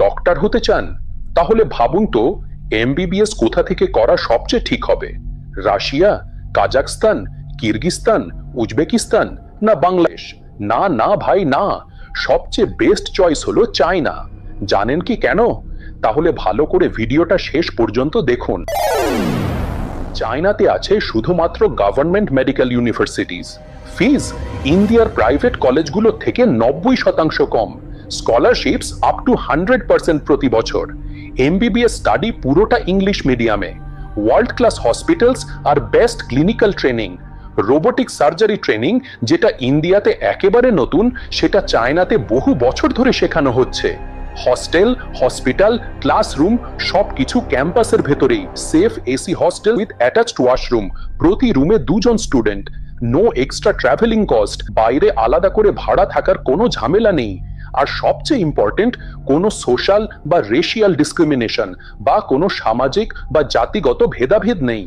Doctor হতে চান? তাহলে ভাবুন তো এমবিবিএস কোথা থেকে করা সবচেয়ে ঠিক হবে? রাশিয়া, কাজাকস্তান, কিরগিস্তান, উজবেকিস্তান না বাংলাদেশ? না না ভাই না, সবচেয়ে বেস্ট চয়েস হলো চায়না। জানেন কি কেন? তাহলে ভালো করে ভিডিওটা শেষ পর্যন্ত দেখুন। চায়নাতে আছে শুধুমাত্র গভর্নমেন্ট মেডিকেল ইউনিভার্সিটিজ। ফিজ ইন্ডিয়ার প্রাইভেট কলেজগুলো থেকে 90% কম। স্কলারশিপস আপ টু 100% প্রতি বছর। এমবিবিএস স্টাডি পুরোটা ইংলিশ মিডিয়ামে। ওয়ার্ল্ড ক্লাস হসপিটালস আর best clinical training. Robotic surgery training যেটা ইন্ডিয়াতে একেবারে নতুন, সেটা চায়নাতে বহু বছর ধরে শেখানো হচ্ছে। হস্টেল, হসপিটাল, ক্লাসরুম সবকিছু ক্যাম্পাসের ভেতরেই। Safe AC hostel with attached washroom, প্রতি রুমে 2 জন student. No extra travelling cost, বাইরে আলাদা করে ভাড়া থাকার কোনো ঝামেলা নেই। আর সবচেয়ে ইম্পর্টেন্ট, কোনো সোশ্যাল বা রেশিয়াল ডিসক্রিমিনেশন বা কোনো সামাজিক বা জাতিগত ভেদাভেদ নেই।